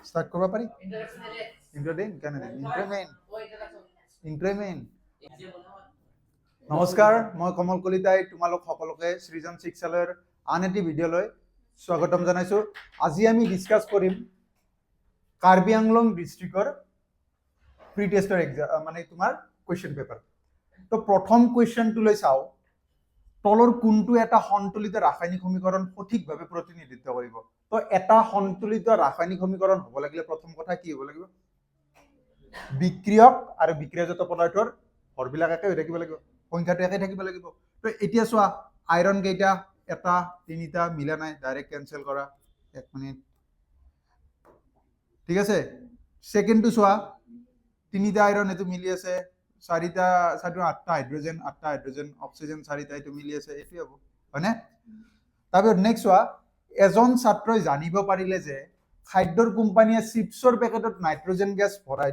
Start কৰবা পাৰি ইন্ট্ৰোডেন কেন ইন্ট্ৰোমেন নমস্কাৰ মই কমল কলিতাই তোমালোক সকলোকে সৃজন শিক্ষালয়ৰ আন এটি ভিডিঅ'লৈ স্বাগতম জনাইছো। আজি আমি ডিসকাস কৰিম কাৰ্বি আংলং ডিস্ট্ৰিক্টৰ প্ৰি টেষ্টৰ এক্সাম মানে তোমাৰ কুৱেশ্যন পেপাৰ। তো প্ৰথম কুৱেশ্যনটো লৈ চাও, তলৰ কোনটো এটা সন্তুলিত ৰাসায়নিক সমীকৰণ সঠিকভাৱে প্ৰতিনিধিত্ব কৰিব। তো এটা সন্তুলিত ৰাসায়নিক সমীকৰণ হ'ব লাগিলে প্ৰথম কথা কি হ'ব লাগিব, বিক্ৰিয়ক আৰু বিক্ৰিয়াজাত পদাৰ্থৰ হৰবিলাক একে হৈ থাকিব লাগিব, সংখ্যাটো একে থাকিব লাগিব। তো এতিয়া চোৱা আইৰন কেইটা, এটা তিনিটা, মিলা নাই, ডাইৰেক্ট কেনসেল কৰা, এক মিনিট, ঠিক আছে। সেকেন্ডটো চোৱা তিনিটা আইৰন এটো মিলি আছে, চাৰিটা আঠটা হাইড্ৰোজেন অক্সিজেন চাৰিটা এটো মিলি আছে, এটোই হ'ব হয়নে। তাৰপিছত নেক্সট চোৱা, এজন ছাত্ৰই জানিব পাৰিলে যে খাদ্যৰ কোম্পানীয়ে চিপছৰ পেকেটত নাইট্ৰজেন গেছ ভৰাই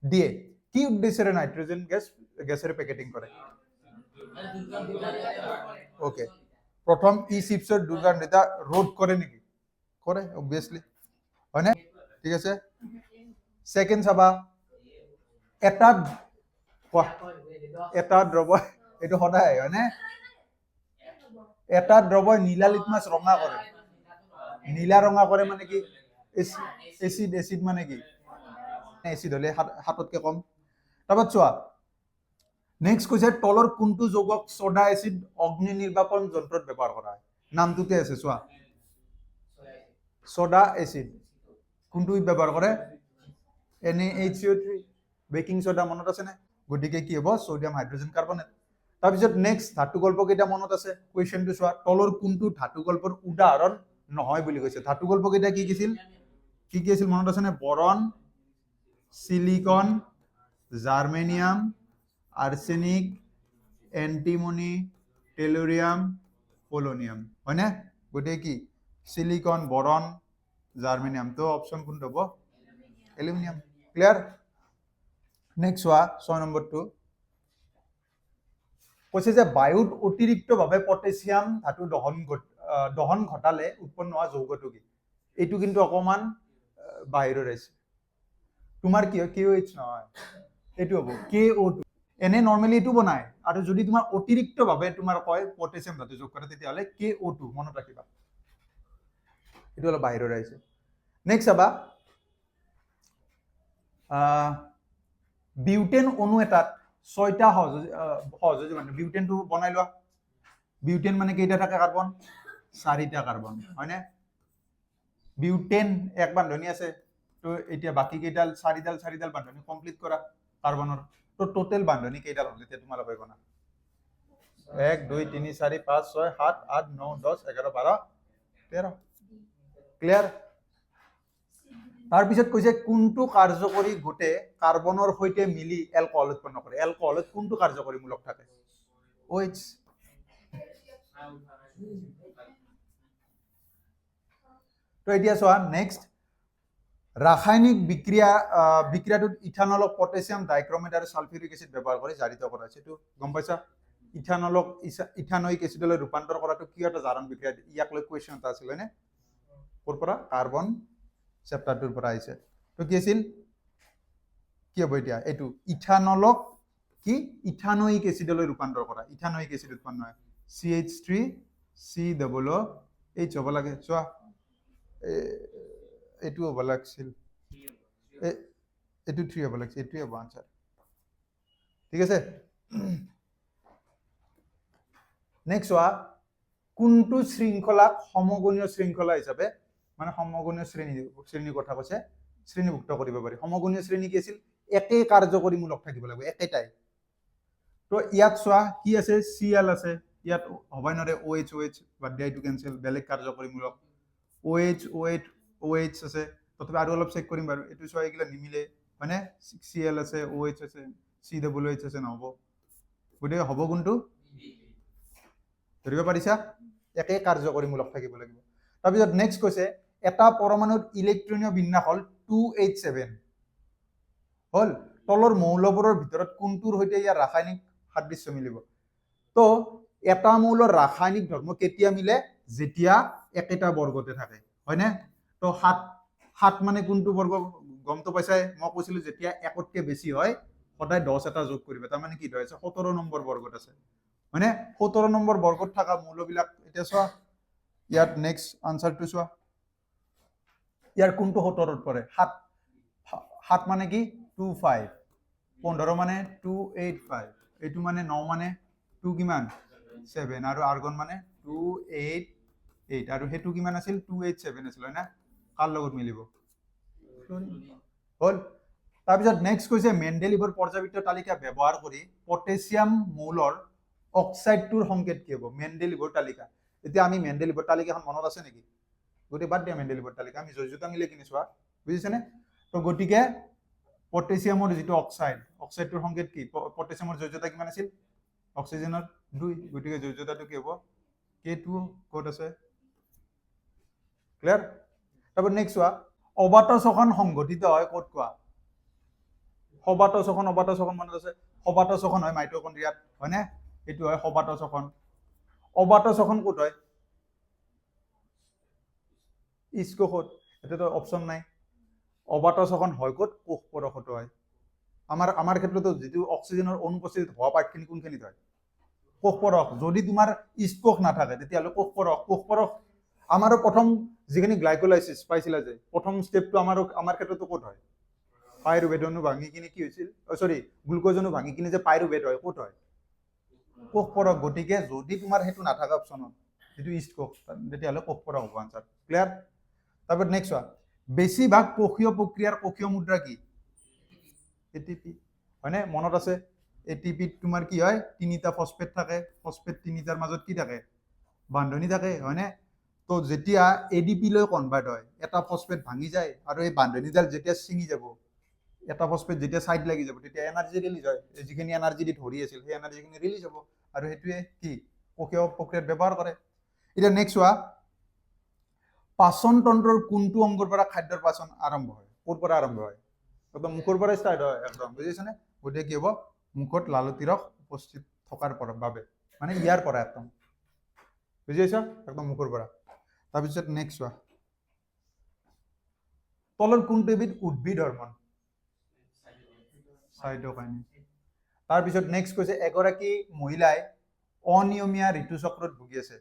দিয়ে, কি উদ্দেশ্যেৰে নাইট্ৰজেন গেছেৰে পেকেটিং কৰে। ওকে, প্ৰথম ই চিপছৰ দুর্গন্ধতা রোধ করে নেকি, করে অবভিয়াসলি হয়নে, ঠিক আছে। সেকেন্ড চাবা, এটা দ্রব্য, এইটো সদায় হয়নে, এটা দ্রব্য নীলা লিটমাছ ৰঙা কৰে, নীলা ৰঙা কৰে মানে কি, এসিড মানে কি, এসিড হলে হাততকে কম। তাৰপৰা চোৱা নেক্সট কৈছে, তলৰ কোনটো যৌগক সোডা এসিড অগ্নি নিৰ্বাপন যন্ত্ৰত ব্যৱহাৰ কৰা হয়। নামটোতে আছে চোৱা, সোডা এসিড কোনটো ব্যৱহাৰ কৰে, NaHCO3 বেকিং সোডা মনত আছে নে, গতিকে কি হ'ব, সোডিয়াম হাইড্ৰোজেন কাৰ্বনেট। তাৰপিছত নেক্সট ধাতু গল্প কেইটা মনত আছে, কুৱেশ্যনটো চোৱা, তলৰ কোনটো ধাতু গল্পৰ উদাহৰণ নহয় বুলি কৈছে। ধাতু গল্প কেইটা কি কি আছিল মনত আছে নে, boron, silicon, germanium, arsenic, antimony, tellurium, polonium হয়নে, গতিকে কি সিলিকন, বরন, জার্মেনিয়াম। তো অপশন কোনটো হ'ব, এলুমিনিয়াম। ক্লিয়ার। নেক্সট চোৱা 6 নম্বৰটো কৈছে যে বায়ুত অতিৰিক্তভাৱে পটাছিয়াম ধাতু দহন ঘটালে উৎপন্ন হোৱা যৌগটো কি। এইটো কিন্তু অকমান বাহিৰৰ আছে, তোমাৰ কি হয়, KOH নহয়, এইটো হ'ব KO2। এনে নৰ্মেলি এইটো বনায়, আৰু যদি তোমাৰ অতিৰিক্তভাৱে তোমাৰ কয় পটাছিয়াম ধাতু যোগ কৰে তেতিয়াহ'লে KO2 মনত ৰাখিবা, এইটো অলপ বাহিৰৰ আহিছে। নেক্সট চাবা, বিউটেন অণু এটাত 6টা সহযোজী মানে, বিউটেনটো বনাই লোৱা, বিউটেন মানে কেইটা থাকে কাৰ্বন, 4টা কাৰ্বন হয়নে। বিউটেন এক বান্ধনী আছে, তো এতিয়া বাকি কেইডাল 4ডাল বান্ধনী কমপ্লিট কৰা কাৰ্বনৰ। তো টোটেল বান্ধনী কেইডাল হ'ল এতিয়া তোমালোকে গণা, 1 2 3 4 5 6 7 8 9 10 11 12 13। ক্লিয়াৰ। তাৰপিছত কৈছে কোনটো কাৰ্যকৰী গোটে কাৰ্বনৰ সৈতে মিলি এলকহল উৎপন্ন কৰে। এলকহলত কোনটো কাৰ্যকৰী মূলক থাকে, OH। তো এতিয়া চোৱা নেক্সট, ৰাসায়নিক বিক্ৰিয়াটোত ইথানলক পটাছিয়াম ডাইক্ৰমেট আৰু সালফিউৰিক এসিড ব্যৱহাৰ কৰি জাৰিত কৰা হৈছে। এইটো গম পাইছা, ইথানলক ইথানয়িক এসিডলৈ ৰূপান্তৰ কৰাটো কি এটা জাৰণ বিক্ৰিয়া, ইয়াক লৈ কুৱেশ্যন এটা আছিল হয়নে, ক'ৰ পৰা, কাৰ্বন চেপ্টাৰটোৰ পৰা আহিছে। তো কি আছিল, কি হ'ব এতিয়া, এইটো ইথানলক কি ইথানয়িক এসিডলৈ ৰূপান্তৰ কৰা, ইথানয়িক এসিড উৎপন্ন হয়, CH3COOH হ'ব লাগে। চোৱা এইটো হ'ব লাগিছিল, এইটো 3 হ'ব লাগিছিল, এইটোৱে হ'ব আনসাৰ, ঠিক আছে। নেক্সট চোৱা, কোনটো শৃংখলাক সমগণীয় শৃংখলা হিচাপে, মানে সমগণীয় শ্ৰেণীৰ কথা কৈছে, শ্ৰেণীভুক্ত কৰিব পাৰি। সমগণীয় শ্ৰেণী কি আছিল, একেই কাৰ্যকৰীমূলক থাকিব লাগিব, একেটাই। তো ইয়াত চোৱা কি আছে, Cl আছে, ইয়াত হ'বই নোৱাৰে, OH বাদ দিয়া, এইটো কেনসেল, বেলেগ কাৰ্যকৰীমূলক, OH আছে, তথাপি আৰু অলপ চেক কৰিম বাৰু, এইটো চোৱা এইগিলা নিমিলে হয়নে, Cl আছে, OH আছে, COOH আছে, নহ'ব, গতিকে হ'ব কোনটো, ধৰিব পাৰিছা, একে কাৰ্যকৰীমূলক থাকিব লাগিব। তাৰপিছত নেক্সট কৈছে, এটা পৰমাণুৰ ইলেক্ট্ৰনীয় বিন্যাস হ'ল 2H7 হ'ল, তলৰ মৌলবোৰৰ ভিতৰত কোনটোৰ সৈতে ইয়াৰ ৰাসায়নিক সাদৃশ্য মিলিব। তো এটা মৌলৰ ৰাসায়নিক ধৰ্ম কেতিয়া মিলে, যেতিয়া একেটা বৰ্গতে থাকে হয়নে। তো 7 মানে কোনটো বৰ্গ গমটো পাইছাই মই কৈছিলো যেতিয়া একতকে বেছি হয় সদায় 10 এটা যোগ কৰিবা তাৰ মানে কি ধৰিছে 17 নম্বৰ বৰ্গত আছে মানে 17 নম্বৰ বৰ্গত থকা মূলবিলাক এতিয়া চোৱা ইয়াত নেক্সট আনসাৰটো চোৱা ইয়াৰ কোনটো 17ত পৰে 7 মানে কি 25 15 মানে 285 এইটো মানে 9 মানে 2 কিমান 7 আৰু আৰ্গন মানে 288 আৰু হেতু কিমান আছিল 287 আছিল হয় না কাৰ লগত মিলিব হল তাৰপিছত নেক্সট কৈছে মেন্ডেলিভৰ পৰ্যাবৃত্ত তালিকা ব্যৱহাৰ কৰি পটাছিয়াম মৌলৰ অক্সাইডটোৰ সংকেত কি হ'ব মেন্ডেলিভৰ তালিকা এতিয়া আমি মেন্ডেলিভৰ তালিকাখন মনত আছে নেকি গতি বাদ দিয়া মেন্ডেলিভৰ তালিকা আমি জয়জোতা মিলে কিনি চোৱা বুজিছেনে তো গতিকে পটাছিয়ামৰ যেটো অক্সাইডটোৰ সংকেত কি পটাছিয়ামৰ জয়জোতা কিমান আছিল অক্সিজেনৰ 2 গতিকে জয়জোতাটো কি হ'ব K2 ক'ত আছে ক্লিয়াৰ তাৰপৰ নেক্সট চোৱা অবাত শোষণ সংঘটিত হয় ক'ত কোৱা অবাত শোষণ মনত আছে অবাত শোষণ হয় মাইটোকন্ড্ৰিয়াত হয়নে এটো হয় অবাত শোষণ ক'ত হয় ইস্কোষত এটাতো অপশন নাই অবাত শোষণ হয় ক'ত কোষ পৰশত হয় আমাৰ ক্ষেত্ৰতো যেটো অক্সিজেনৰ অনুপস্থিত হোৱা পাৰ্টখিনি কোনখিনিত হয় কোষ পৰশ যদি তোমাৰ ইস্কোষ নাথাকে তেতিয়াহলে কোষ পৰশ আমাৰো প্ৰথম যিখিনি গ্লাইকোলাইসিস পাইছিলা যে প্ৰথম স্টেপটো আমাৰ ক্ষেত্ৰতো ক'ত হয় পাইৰুভেটনো ভাঙি কিনে কি হৈছিল সৰি গ্লুকোজনো ভাঙি কিনে যে পাইৰুভেট হয় ক'ত হয় কোষ পৰশ গতিকে যদি তোমাৰ হেতু নাথাকা অপচনত যেটো ইষ্ট কোষ তেতিয়াহলে কোষ পৰশ হ'ব আনসাৰ ক্লিয়াৰ তাৰপৰ নেক্সট চোৱা বেছিভাগ কোষীয় প্ৰক্ৰিয়াৰ কোষীয় মুদ্ৰা কি এটিপি হয়নে মনত আছে এটিপিত তোমাৰ কি হয় তিনিটা ফসফেট থাকে ফসফেট তিনিটাৰ মাজত কি থাকে বান্ধনী থাকে হয়নে তো যেতিয়া এডিপি লৈ কনভার্ট হয় এটা ফসফেট ভাঙি যায় আৰু এই বান্ধনীডাল যেতিয়া ছিঙি যাব এটা ফসফেট যেতিয়া সাইড লাগি যাব তেতিয়া এনার্জি রিলিজ হয় যিখিনি এনার্জি দি ধৰি আছিল সেই এনাৰ্জিখিনি ৰিলিজ হ'ব আৰু হেতুৱে কি কোষীয় প্ৰক্ৰিয়াত ব্যৱহাৰ কৰে এটা নেক্সট চোৱা পাচন তন্ত্ৰৰ কোনটো অংগৰ পৰা খাদ্যৰ পাচন আৰম্ভ হয় ক'ৰ পৰা আৰম্ভ হয় একদম মুখৰ পৰা ষ্টাৰ্ট হয় একদম বুজিছানে গতিকে কি হ'ব মুখত লালতিৰক উপস্থিত থকাৰ পৰা বাবে মানে ইয়াৰ পৰা একদম বুজিছা একদম মুখৰ পৰা তাৰপিছত নেক্সট চোৱা তলৰ কোনটো এবিধ উদ্ভিদ হৰমন সাইটোকাইনিন তাৰপিছত নেক্সট কৈছে এগৰাকী মহিলাই অনিয়মীয়া ঋতুচক্ৰত ভুগি আছে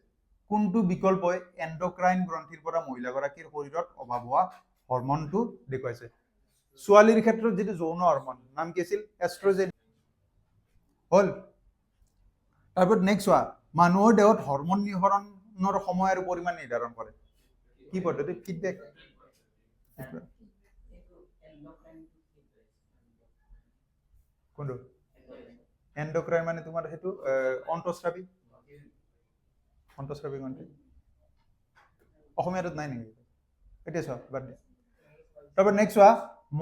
কোনটো বিকল্পই এন্ডোক্ৰাইন গ্ৰন্থিৰ পৰা মহিলাগৰাকীৰ শৰীৰত অভাৱ হোৱা হৰমনটো দেখুৱাইছে ছোৱালীৰ ক্ষেত্ৰত যেটো যৌন হৰমন নাম কি আছিল এষ্ট্ৰোজেন হল তাৰপিছত নেক্সট চোৱা মানুহৰ দেহত হৰমন নিহৰণৰ সময় আৰু পৰিমাণ নিৰ্ধাৰণ কৰে কি পদ্ধতি ফিডব্যাক কোনটো এন্ডোক্ৰাইন মানে তোমাৰ হেতু অন্তঃস্ৰাৱী গ্ৰন্থি অসমীয়াত নাই নেকি এতিয়া চোৱা বাদ দিয়া তাৰপৰ নেক্সট চোৱা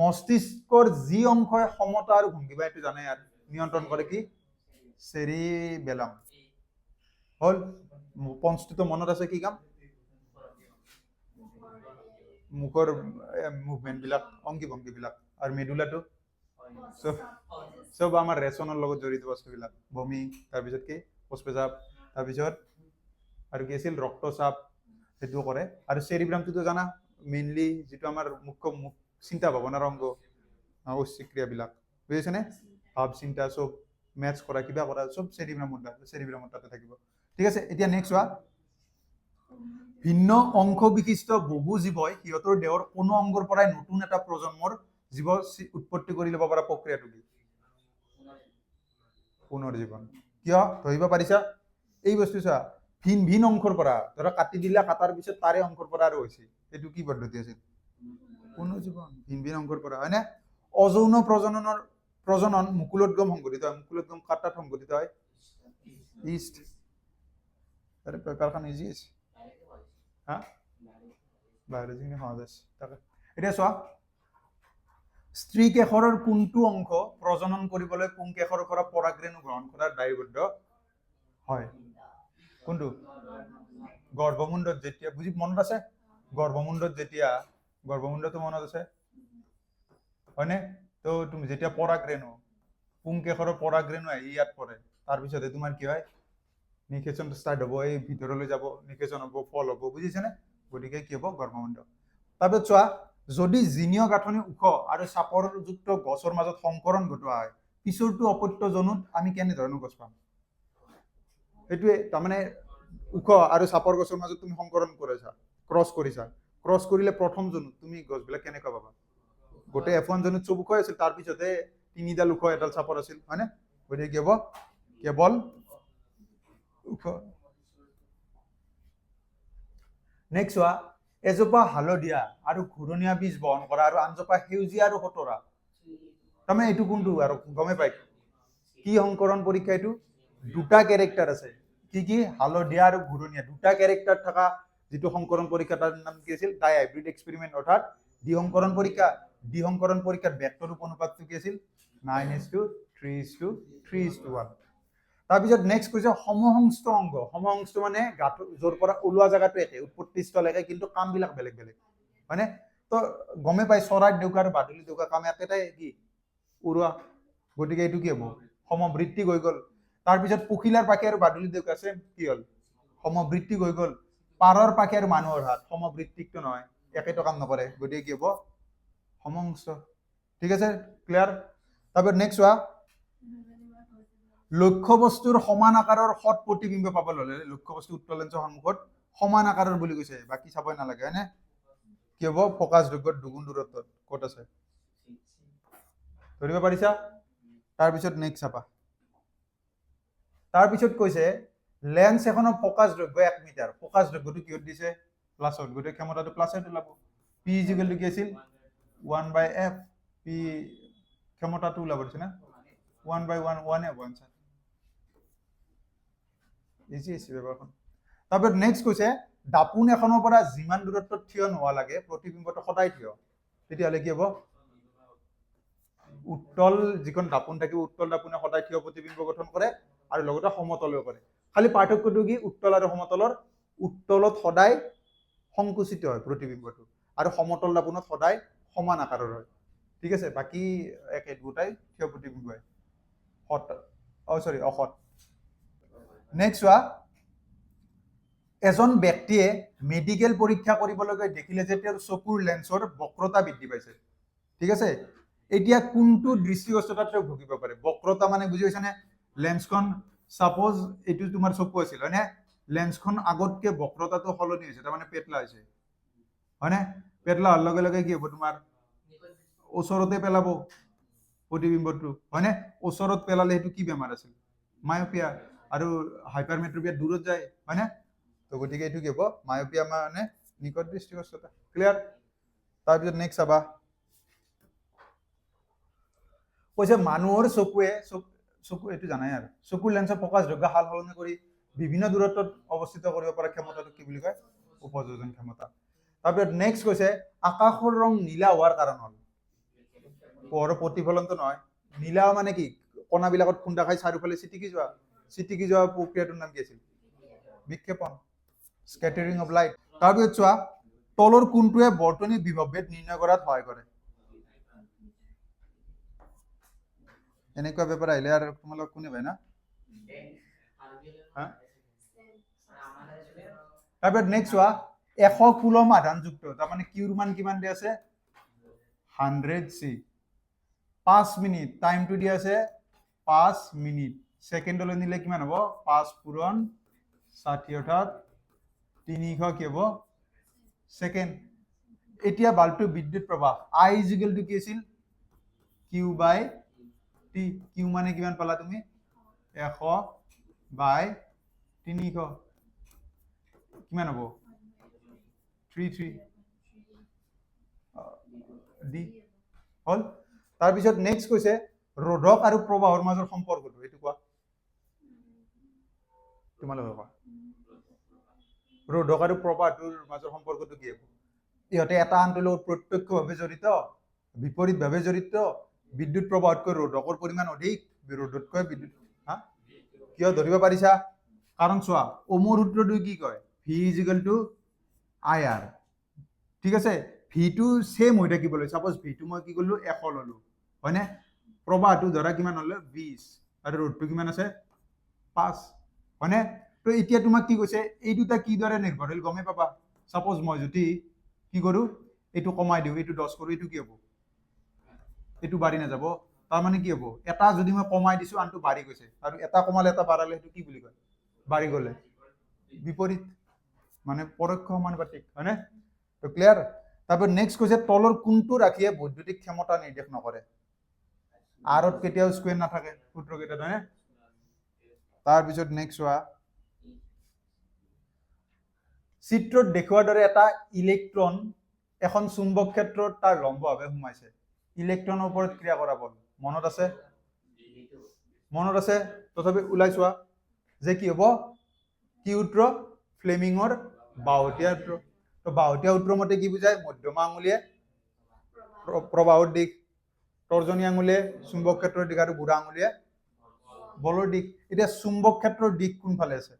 মস্তিষ্কৰ যি অংশই সমতা আৰু ভংগিমা এইটো জানে আৰু নিয়ন্ত্ৰণ কৰে কি সেৰিবেলাম হল পঞ্চটো মনত আছে কি কাম মুখৰ মুভমেন্ট বিলাক অংগী ভংগী বিলাক আৰু মেডুলাটো সব আমাৰ ৰেচনৰ লগত জড়িত বস্তুবিলাক বমি তাৰপিছত কি শৌচপেচাব তাৰপিছত আৰু কি আছিল ৰক্তচাপ সেইটো কৰে আৰু সেৰিব্ৰামটো জানা মেইনলি যেটো আমাৰ মুখ্য চিন্তা ভাৱনাৰ অংগ ঐচ্ছিক ক্ৰিয়াবিলাক বুজিছেনে ভাব চিন্তা সব ম্যাচ কৰা কিবা কৰা সব সেৰিব্ৰামত তাতে থাকিব ঠিক আছে এতিয়া নেক্সট চোৱা ভিন্ন অংশ বিশিষ্ট বহু জীৱই সিহঁতৰ দেহৰ কোনো অংগৰ পৰাই নতুন এটা প্ৰজন্মৰ জীৱ উৎপত্তি কৰি ল'ব পৰা প্ৰক্ৰিয়াটো কি পুনৰ্জীৱন কিয় ধৰিব পাৰিছা এই বস্তু চোৱা ভিন অংশৰ পৰা ধৰা কাটি দিলা কাটাৰ পিছত তাৰে অংশৰ পৰা আৰু হৈছে এইটো কি পদ্ধতি আছিল পুনৰ্জীৱন ভিন অংশৰ পৰা হয়নে অযৌন প্ৰজনন মুকুলোদ্গম সংঘটিত হয় মুকুলোদ্গম কাটাত সংঘটিত হয় ইষ্ট আৰে পেপাৰখান ইজি আছে হ্যাঁ বায়োলজি নে সহজ আছে তাকে এতিয়া চোৱা স্ত্ৰী কেশৰৰ কোনটো অংশ প্ৰজনন কৰিবলৈ পুংকেশৰৰ পৰা পৰাগৰেণু গ্ৰহণ কৰাৰ দায়বদ্ধ হয় কোনটো গৰ্ভমুণ্ডত যেতিয়া বুজি মনত আছে গৰ্ভমুণ্ডটো মনত আছে হয়নে তো তুমি যেতিয়া পৰাগৰেণু পুংকেশৰৰ পৰাগৰেণু আহি ইয়াত পৰে তাৰপিছতে তোমাৰ কি হয় নিকেচন স্টাৰ্ট হ'ব এই ভিতৰলৈ যাব নিকেচন হ'ব ফল হ'ব বুজিছেনে গতিকে কি হ'ব গৰ্ভমুণ্ড তাৰপিছত চোৱা যদি জিনীয় গাঁথনি ওখ আৰু চাপৰযুক্ত গছৰ মাজত সংকৰণ ঘটোৱা হয় পিছৰটো অপত্য জনুত আমি কেনেধৰণৰ গছ পাম এইটোৱে তাৰমানে ওখ আৰু চাপৰ গছৰ মাজত তুমি সংকৰণ কৰিছা ক্ৰছ কৰিলে প্ৰথম জনুত তুমি গছবিলাক কেনেকুৱা পাবা গোটেই F1 জনুত চব ওখ আছিল তাৰপিছতে তিনিডাল ওখ এডাল চাপৰ আছিল হয়নে গতিকে কেৱল ওখ নেক্সট হোৱা এজোপা হালধীয়া আৰু ঘূৰণীয়া বীজ বহন কৰা আৰু আনজোপা সেউজীয়া আৰু হতৰা তাৰমানে এইটো কোনটো আৰু গমে পাই কি সংকৰণ পৰীক্ষা এইটো দুটা ক্যাৰেক্টাৰ আছে কি হালধীয়া আৰু ঘূৰণীয়া দুটা ক্যাৰেক্টাৰ থকা যেটো সংকৰণ পৰীক্ষা তাৰ নাম কি আছিল ডাই হাইব্ৰিড এক্সপেৰিমেন্ট অৰ্থাৎ দ্বিসংকৰণ পৰীক্ষাৰ ভেক্টৰ অনুপাতটো কি আছিল 9:3:3:1 তাৰপিছত নেক্সট কৈছে সমসংস্থ অংগ সমসংস্থ মানে যৰ পৰা ওলোৱা জায়গাটো একে উৎপত্তি স্থল একে কিন্তু কাম বিলাক বেলেগ বেলেগ মানে তো গমে পাই চৰাই দেউকা আৰু বাদুলি দেউকা কাম একেটাই কি উৰুৱা গতিকে এইটো কি হ'ব সমবৃত্তিক হৈ গ'ল তাৰপিছত পখিলাৰ পাখি আৰু বাদুলি দেউকা আছে কি হ'ল সমবৃত্তিক হৈ গ'ল পাৰৰ পাখি আৰু মানুহৰ হাত সমবৃত্তিকটো নহয় একেটো কাম নকৰে গতিকে কি হ'ব সমসংস্থ ঠিক আছে ক্লিয়াৰ তাৰপিছত নেক্সট হোৱা লক্ষ্য বস্তুৰ সমান আকাৰৰ সৎ প্ৰতিবিম্ব পাবলৈ হলে লক্ষ্য বস্তু উত্তল লেন্সৰ সন্মুখত সমান আকাৰৰ বুলি কৈছে বাকি চাবই নালাগে হয়নে কি হ'ব ফোকাস দৈৰ্ঘ্যৰ দুগুণ দূৰত্বত ক'ত আছে ধৰিব পাৰিছা তাৰপিছত নেক্সট চাবা তাৰপিছত কৈছে লেন্স এখনৰ ফোকাস দৈৰ্ঘ্য 1 মিটাৰ ফোকাস দৈৰ্ঘ্যটো কিহত দিছে প্লাছত গতিকে ক্ষমতাটো প্লাছত ওলাব p কি আছিল 1/f p ক্ষমতাটো ওলাব দিছে না 1/1 এ 1 ইজি ব্যৱহাৰখন তাৰপিছত নেক্সট কৈছে দাপোন এখনৰ পৰা যিমান দূৰত্বত থিয় নোৱা লাগে প্ৰতিবিম্বটো সদায় থিয় তেতিয়াহলে কি হ'ব উত্তল যিখন দাপোন থাকিব উত্তল দাপোনে সদায় থিয় প্ৰতিবিম্ব গঠন কৰে আৰু লগতে সমতলও কৰে খালি পাৰ্থক্যটো কি উত্তল আৰু সমতলৰ উত্তলত সদায় সংকুচিত হয় প্ৰতিবিম্বটো আৰু সমতল দাপোনত সদায় সমান আকাৰৰ হয় ঠিক আছে বাকি একে দুটাই থিয় প্ৰতিবিম্ব হয় অসৎ নেক্সট হোৱা এজন ব্যক্তিয়ে মেডিকেল পৰীক্ষা কৰিবলৈ দেখিলে যে তেওঁৰ চকুৰ লেন্সৰ বক্ৰতা বৃদ্ধি পাইছে ঠিক আছে এতিয়া কোনটো দৃষ্টিগোচৰতাত তেওঁ ভুগিব পাৰে বক্ৰতা মানে বুজি পাইছানে লেন্সখন সাপোজ এটো তোমাৰ চকু আছিল হয়নে লেন্সখন আগতকে বক্ৰতাটো সলনি হৈছে তাৰ মানে পেটলা হৈছে হয়নে পেটলা হোৱাৰ লগে লগে কি হ'ব তোমাৰ ওচৰতে পেলাব প্ৰতিবিম্বটো হয়নে ওচৰত পেলালে সেইটো কি বেমাৰ আছিল মায়োপিয়া আৰু হাইপাৰমেট্ৰোপিয়া দূৰত যায় হয়নে তো গতিকে এইটো কি হ'ব মায়োপিয়া মানে নিকট দৃষ্টিগোচৰতা ক্লিয়াৰ তাৰপিছত নেক্সট চাবা কৈছে মানুহৰ চকু এইটো জানাই আৰু চকুৰ লেন্সৰ ফোকাস দৈৰ্ঘ্য সাল সলনি কৰি বিভিন্ন দূৰত্বত অৱস্থিত কৰিব পৰা ক্ষমতাটো কি বুলি কয় উপযোজন ক্ষমতা তাৰপিছত নেক্সট কৈছে আকাশৰ ৰং নীলা হোৱাৰ কাৰণ হ'ল পোহৰৰ প্ৰতিফলনটো নহয় নীলা মানে কি কণাবিলাকত খুন্দা খাই চাৰিওফালে ছিটিকি যোৱা প্ৰক্ৰিয়াটোৰ নাম কি আছিল বিক্ষেপণ স্কেটাৰিং অফ লাইট তাৰপিছত চোৱা তলৰ কোনটোৱে বৰ্তনীৰ বিভৱভেদ নিৰ্ণয় কৰাত সহায় কৰে এনেকুৱা পেপাৰ আহিলে আৰু তোমালোক কোনে ভাই না তাৰপিছত নেক্সট চোৱা 100 কুলম আধানযুক্ত তাৰমানে কিউৰ মান কিমান দিয়া আছে 100 চি 5 মিনিট টাইমটো দিয়া আছে 5 মিনিট সেকেন্ডলৈ নিলে কিমান হ'ব 5 পূৰণ 60 অৰ্থাৎ 300 কি হ'ব সেকেন্ড এতিয়া বাল্বটো বিদ্যুৎ প্ৰবাহ I = কি আছিল Q/T Q মানে কিমান পালা তুমি 100/300 কিমান হ'ব 33 D হল তাৰপিছত নেক্সট কৈছে ৰোধক আৰু প্ৰবাহৰ মাজৰ সম্পৰ্কটো এইটো কোৱা তোমালোকে কোৱা ৰোধক আৰু প্ৰবাহৰ মাজৰ সম্পৰ্কটো কি হ'ব ইহঁতে এটা আনটোৰ লগত প্ৰত্যক্ষভাৱে জড়িত বিপৰীতভাৱে জড়িত বিদ্যুৎ প্ৰবাহতকৈ ৰোধকৰ পৰিমাণ অধিক ৰোধতকৈ বিদ্যুৎ কিয় ধৰিব পাৰিছা কাৰণ চোৱা ওমৰ সূত্ৰটো কি কয় V = IR ঠিক আছে V টো সেম হৈ থাকিবলৈ সাপোজ V টো মই কি কৰিলো 100 ললো হয়নে প্ৰবাহটো ধৰা কিমান হলে 20 আৰু ৰোধটো কিমান আছে 5 হয়নে তো এতিয়া তোমাক কি কৈছে এই দুটা কি দৰে নিৰ্ভৰশীল গমে পাবা সাপোজ মই যদি কি কৰো এইটো কমাই দিওঁ, এইটো 10 কৰোঁ, এইটো কি হ'ব? এইটো বাঢ়ি নাযাব। তাৰমানে কি হ'ব? এটা যদি মই কমাই দিছোঁ আনটো বাঢ়ি গৈছে, আৰু এটা কমালে এটা বাঢ়ালে সেইটো কি বুলি কয়? বাঢ়ি গ'লে বিপৰীত, মানে পৰোক্ষ সমানুপাতিক, হয়নে? তো ক্লিয়াৰ? তাৰপৰ নেক্সট কৈছে তলৰ কোনটো ৰাশিয়ে বৈদ্যুতিক ক্ষমতা নিৰ্দেশ নকৰে? আৰত কেতিয়াও স্কুৱেৰ নাথাকে সূত্ৰকেইটা, হয়নে? তাৰপিছত নেক্সট চোৱা, চিত্ৰত দেখুওৱাৰ দৰে এটা ইলেক্ট্ৰন এখন চুম্বক ক্ষেত্ৰত তাৰ লম্বভাৱে সোমাইছে। ইলেক্ট্ৰনৰ ওপৰত ক্ৰিয়া কৰা বল মনত আছে? মনত আছে? তথাপি ওলাই চোৱা যে কি হ'ব? কি সূত্ৰ? ফ্লেমিঙৰ বাওহতীয়া সূত্ৰ। তো বাওহতীয়া সূত্ৰ মতে কি বুজায়? মধ্যমা আঙুলিয়ে প্ৰবাহৰ দিশ, তৰ্জনী আঙুলিয়ে চুম্বক ক্ষেত্ৰৰ দিশ, আৰু বুঢ়া আঙুলিয়ে বলৰ দিশ। এতিয়া চুম্বক ক্ষেত্ৰৰ দিশ কোনফালে আছে?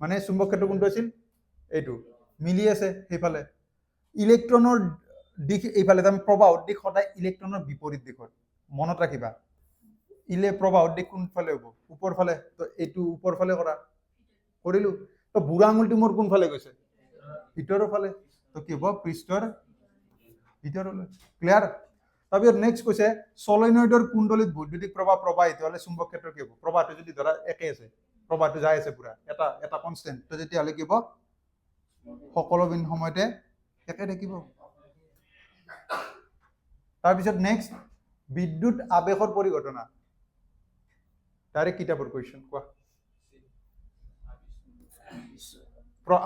মানে চুম্বক ক্ষেত্ৰ কোনটো আছিল? এইটো মিলি আছে সেইফালে। ইলেক্ট্ৰনৰ দিশ এইফালে, তাৰমানে প্ৰবাহৰ দিশ সদায় ইলেক্ট্ৰনৰ বিপৰীত দিশত। মনত ৰাখিবা, প্ৰবাহৰ দিশ কোনফালে হ'ব? ওপৰ ফালে। তো এইটো ওপৰ ফালে কৰা, কৰিলো। তো বুঢ়া আঙুলটো মোৰ কোনফালে গৈছে? ভিতৰৰ ফালে। তো কি হ'ব? পৃষ্ঠৰ ভিতৰলৈ। ক্লিয়াৰ? তাৰপিছত নেক্সট কৈছে সলিনয়ডৰ কুণ্ডলীত বৈদ্যুতিক প্ৰবাহ প্ৰবাহিত হ'লে চুম্বক ক্ষেত্ৰ কি হ'ব? প্ৰবাহটো যদি ধৰা একে আছে, প্ৰবাহটো যাই আছে পুৰা, এটা কনষ্টেণ্ট, তো তেতিয়াহ'লে কি হ'ব? সকলো সময়তে একে থাকিব। তাৰপিছত নেক্সট, বিদ্যুৎ আবেশৰ পৰিঘটনা। ডাইৰেক্ট কিতাপৰ কুৱেশ্যন, কোৱা।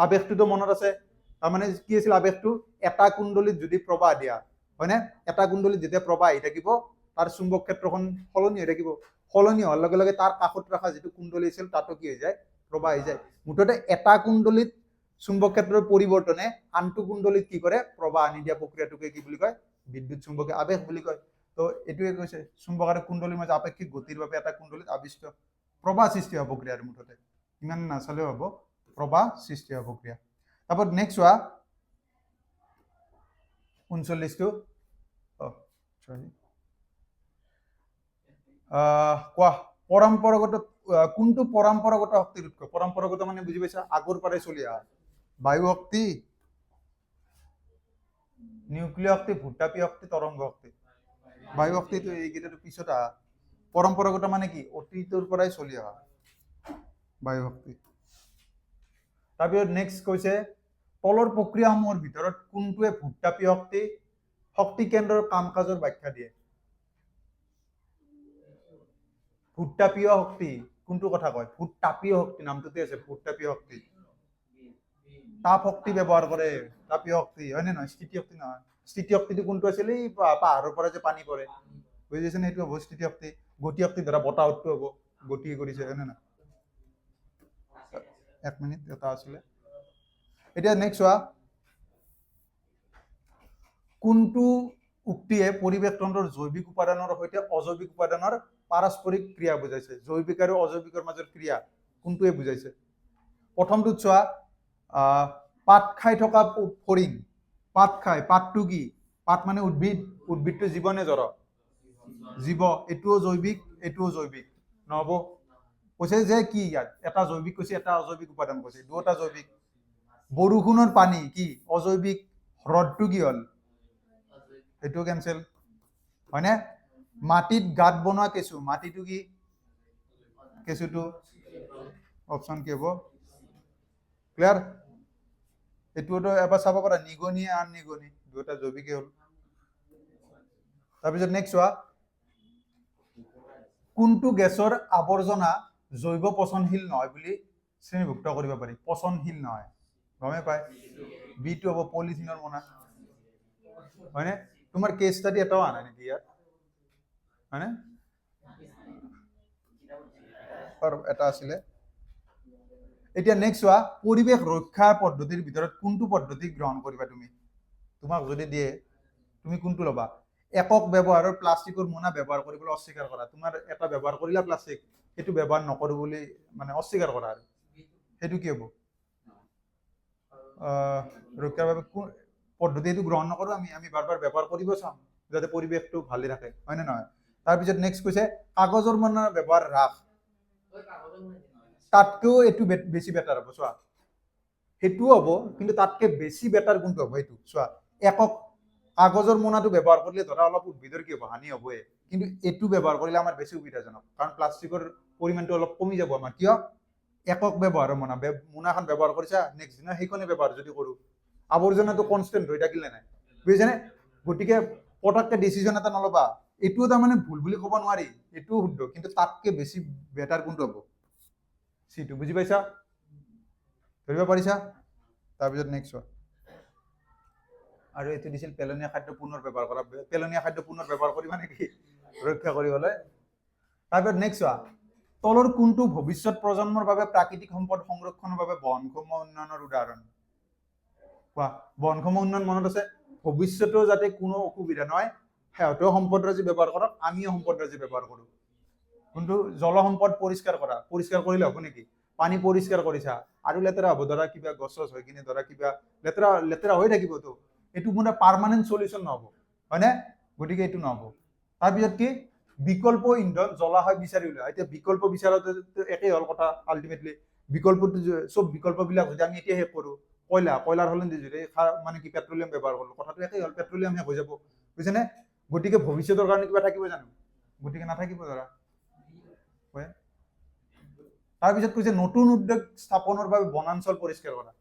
আবেশটোতো মনত আছে, তাৰমানে কি আছিল আবেশটো? এটা কুণ্ডলীত যদি প্ৰবাহ দিয়া, হয়নে? এটা কুণ্ডলীত যেতিয়া প্ৰবাহ আহি থাকিব, তাৰ চুম্বক ক্ষেত্ৰখন সলনি হৈ থাকিব। সলনি হোৱাৰ লগে লগে তাৰ কাষত ৰখা যিটো কুণ্ডলী আছিল তাতো কি হৈ যায়? প্ৰবাহ আহি যায়। মুঠতে এটা কুণ্ডলীত চুম্বক ক্ষেত্ৰৰ পৰিৱৰ্তনে আনটো কুণ্ডলীত কি কৰে? প্ৰবাহ আনি দিয়া প্ৰক্ৰিয়াটোকে কি বুলি কয়? বিদ্যুৎ চুম্বকীয় আবেশ বুলি কয়। তো এইটোৱে কৈছে চুম্বক আৰু কুণ্ডলীৰ মাজত আপেক্ষিক গতিৰ বাবে এটা কুণ্ডলীত আবিষ্ট প্ৰবাহ সৃষ্টি হোৱা প্ৰক্ৰিয়া। আৰু মুঠতে ইমান নাচালেও হ'ব, প্ৰবাহ সৃষ্টি হোৱা প্ৰক্ৰিয়া। তাৰপৰ নেক্সট চোৱা 39টো, কোৱা পৰম্পৰাগত কোনটো পৰম্পৰাগত শক্তিৰ উৎস? পৰম্পৰাগত মানে বুজি পাইছা? আগৰ পৰাই চলি অহা। বায়ু শক্তি, নিউক্লিয় শক্তি, ভূতাপীয় শক্তি, তৰংগ শক্তি। বায়ু শক্তিটো এইকেইটাৰ পিছত আহা। পৰম্পৰাগত মানে কি? অতীতৰ পৰাই চলি অহা বায়ু শক্তি। তাৰপিছত নেক্সট কৈছে তলৰ প্ৰক্ৰিয়াসমূহৰ ভিতৰত কোনটোৱে ভূতাপীয় শক্তি কেন্দ্ৰৰ কাম কাজৰ ব্যাখ্যা দিয়ে? ভূতাপীয় শক্তি কোনটো কথা কয়? ভূতাপীয় শক্তি নামটোতে আছে, ভূতাপীয় শক্তি। তাপ শক্তি ব্যৱহাৰ কৰে তাপীয় শক্তি, হয়নে নহয়? স্থিতি শক্তি নহয়। স্থিতি শক্তিটো কোনটো আছিল? এই পাহাৰৰ পৰা যে পানী পৰে, বুজিছে নে? সেইটো হ'ব স্থিতি শক্তি। গতি শক্তি ধৰা বতাহটো হ'ব, গতি কৰিছে, হয়নে নহয়? 1 মিনিট, এটা আছিলে। এতিয়া নেক্সট চোৱা, কোনটো উক্তিয়ে পৰিৱেশ তন্ত্ৰৰ জৈৱিক উপাদানৰ সৈতে অজৈৱিক উপাদানৰ পাৰস্পৰিক ক্ৰিয়া বুজাইছে? জৈৱিক আৰু অজৈৱিকৰ মাজৰ ক্ৰিয়া কোনটোৱে বুজাইছে? প্ৰথমটোত চোৱা, পাত খাই থকা ফৰিং, পাত খাই, পাতটো কি? পাত মানে উদ্ভিদ, উদ্ভিদটো জীৱ নে জড়? জীৱ। এইটোও জৈৱিক, এইটোও জৈৱিক। নহ'ব। কৈছে যে কি ইয়াত? এটা জৈৱিক কৈছে, এটা অজৈৱিক উপাদান কৈছে, দুটা জৈৱিক। বৰষুণৰ পানী কি? অজৈৱিক। হ্ৰদটো কি হ'ল? এইটো কেনচেল, হয়নে? মাটিত গাঁত বনোৱা কেঁচু, মাটিটো কি? কেঁচুটো। অপশ্যন কি হ'ব? ক্লিয়াৰ? এইটোতো এবাৰ চাব পাৰা, নিগনি আন নিগনি, দুটা জৈৱিকে হ'ল। তাৰপিছত নেক্সট চোৱা, কোনটো গেছৰ আৱৰ্জনা জৈৱ পচনশীল নহয় বুলি শ্ৰেণীভুক্ত কৰিব পাৰি? পচনশীল নহয়, গমে পায়। বিটো হ'ব পলিথিনৰ মোনা, হয়নে? তোমাৰ কেছ ষ্টাডি এটাও আনা নেকি ইয়াত? হয়নে? এটা আছিলে। এতিয়া নেক্সট চোৱা, পৰিৱেশ ৰক্ষা পদ্ধতিৰ ভিতৰত কোনটো পদ্ধতি গ্ৰহণ কৰিবা তুমি? তোমাক যদি দিয়ে তুমি কোনটো ল'বা? একক ব্যৱহাৰৰ প্লাষ্টিকৰ মোনা ব্যৱহাৰ কৰিবলৈ অস্বীকাৰ কৰা। তোমাৰ এটা ব্যৱহাৰ কৰিলা প্লাষ্টিক, সেইটো ব্যৱহাৰ নকৰো বুলি মানে অস্বীকাৰ কৰা, আৰু সেইটো কি হ'ব? ৰক্ষাৰ বাবে পদ্ধতিটো গ্ৰহণ নকৰো, আমি বাৰ ব্যৱহাৰ কৰিব চাম যাতে পৰিৱেশটো ভালে থাকে, হয় নে নহয়? তাৰপিছত নেক্সট কৈছে কাগজৰ মোনাৰ ব্যৱহাৰ হ্ৰাস, তাতকেও এইটো বেছি বেটাৰ হ'ব। চোৱা, সেইটোও হ'ব, কিন্তু তাতকে বেছি বেটাৰ কোনটো হ'ব? এইটো চোৱা, একক কাগজৰ মোনাটো ব্যৱহাৰ কৰিলে ধৰা অলপ উদ্ভিদৰ কি হ'ব হানি হ'বই, কিন্তু এইটো ব্যৱহাৰ কৰিলে আমাৰ বেছি সুবিধাজনক, কাৰণ প্লাষ্টিকৰ পৰিমাণটো অলপ কমি যাব আমাৰ। কিয়? একক ব্যৱহাৰৰ মোনাখন ব্যৱহাৰ কৰিছা, নেক্সট দিনা সেইখনে ব্যৱহাৰ যদি কৰোঁ, আৱৰ্জনাটো কনষ্টেণ্ট হৈ থাকিলে নাই, বুজিছেনে? গতিকে পটককে ডিচিজন এটা নল'বা। এইটো তাৰমানে ভুল বুলি ক'ব নোৱাৰি, এইটোও শুদ্ধ, কিন্তু তাতকে বেছি বেটাৰ কোনটো হ'ব? চিটো। বুজি পাইছা? ধৰিব পাৰিছা? তাৰপিছত নেক্সট চোৱা। আৰু এইটো দিছিল পেলনীয়া খাদ্য পুনৰ ব্যৱহাৰ কৰা। পেলনীয়া খাদ্য পুনৰ ব্যৱহাৰ কৰিবা নেকি ৰক্ষা কৰিবলৈ? তাৰপিছত নেক্সট চোৱা, তলৰ কোনটো ভৱিষ্যত প্ৰজন্মৰ বাবে প্ৰাকৃতিক সম্পদ সংৰক্ষণৰ বাবে বহনক্ষম উন্নয়নৰ উদাহৰণ? কোৱা। বহনক্ষম উন্নয়ন মনত আছে? ভৱিষ্যতেও যাতে কোনো অসুবিধা নহয়, সিহঁতেও সম্পদৰাজি ব্যৱহাৰ কৰক, আমিও সম্পদৰাজি ব্যৱহাৰ কৰোঁ। কিন্তু জলসম্পদ পৰিষ্কাৰ কৰা, পৰিষ্কাৰ কৰিলে হ'ব নেকি? পানী পৰিষ্কাৰ কৰিছা আৰু লেতেৰা হ'ব, ধৰা কিবা গছ হৈ কিনে ধৰা কিবা লেতেৰা হৈ থাকিবতো, এইটো মানে পাৰ্মানেণ্ট চলিউশ্যন নহ'ব, হয়নে? গতিকে এইটো নহ'ব। তাৰপিছত কি? বিকল্প ইন্ধন জলাশয় বিচাৰি উলিওৱা। এতিয়া বিকল্প বিচাৰোতে একেই হ'ল কথা আল্টিমেটলি। বিকল্পটো চব বিকল্পবিলাক যদি আমি এতিয়া শেষ কৰোঁ, কয়লাৰ সলনি যদি মানে কি পেট্ৰলিয়াম ব্যৱহাৰ কৰোঁ, কথাটো একেই হ'ল, পেট্ৰলিয়াম শেষ হৈ যাব, বুজিছেনে? গতিকে ভৱিষ্যতৰ কাৰণে কিবা থাকিব জানো? গতিকে নাথাকিব ধৰা। তাৰপিছত কৈছে নতুন উদ্যোগ স্থাপনৰ বাবে বনাঞ্চল পৰিষ্কাৰ কৰা।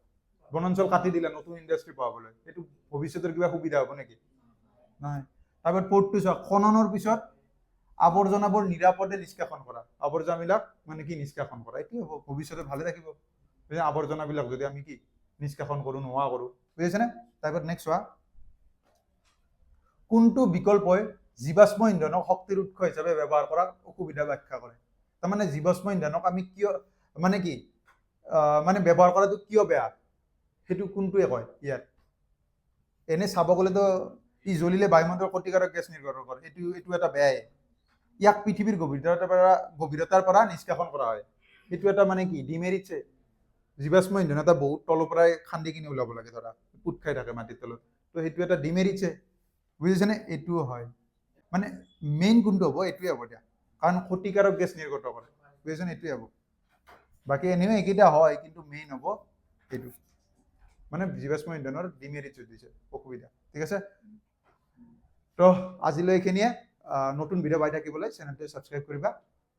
বনাঞ্চল কাটি দিলে নতুন ইণ্ডাষ্ট্ৰি পাবলৈ, এইটো ভৱিষ্যতৰ কিবা সুবিধা হ'ব নেকি? নহয়। তাৰপিছত পৰ্টটো চোৱা, খননৰ পিছত আৱৰ্জনাবোৰ নিৰাপদে নিষ্কাশন কৰা। আৱৰ্জনাবিলাক মানে কি নিষ্কাশন কৰা, এইটোৱে হ'ব, ভৱিষ্যতে ভালে থাকিব। আৱৰ্জনাবিলাক যদি আমি কি নিষ্কাশন কৰোঁ, নোহোৱা কৰোঁ, বুজিছেনে? তাৰপিছত নেক্সট চোৱা, কোনটো বিকল্পই জীৱাশ্ম ইন্ধনক শক্তিৰ উৎস হিচাপে ব্যৱহাৰ কৰাৰ অসুবিধা ব্যাখ্যা কৰে? তাৰমানে জীৱাশ্ম ইন্ধনক আমি কিয় মানে কি মানে ব্যৱহাৰ কৰাটো কিয় বেয়া, সেইটো কোনটোৱে কয় ইয়াত? এনে চাব গ'লেতো ই জ্বলিলে বায়ুমণ্ডলৰ ক্ষতিকাৰক গেছ নিৰ্গত কৰে, এইটো এটা বেয়াই। ইয়াক পৃথিৱীৰ গভীৰতাৰ পৰা নিষ্কাশন কৰা হয়, সেইটো এটা মানে কি ডিমেৰিটছে। জীৱাশ্ম ইন্ধন এটা বহুত তলৰ পৰাই খান্দি কিনি ওলাব লাগে, ধৰা পুত খাই থাকে মাটিৰ তলত, তো সেইটো এটা ডিমেৰিটছে, বুজিছেনে? এইটোও হয়, মানে মেইন কোনটো হ'ব? এইটোৱে হ'ব দিয়া, কাৰণ ক্ষতিকাৰক গেছ নিৰ্গত কৰে, বুজিছেনে? এইটোৱে হ'ব। বাকী এনেও এইকেইটা হয়, কিন্তু মেইন হ'ব এইটো, মানে জীৱাশ্ম ইন্ধনৰ ডিমেৰিটছ দিছে, অসুবিধা। ঠিক আছে, তো আজিলৈ এইখিনিয়ে। নতুন ভিডিঅ' পাই থাকিবলৈ চেনেলটো ছাবস্ক্ৰাইব কৰিবা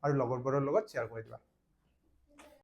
আৰু লগৰবোৰৰ লগত শ্বেয়াৰ কৰি দিবা।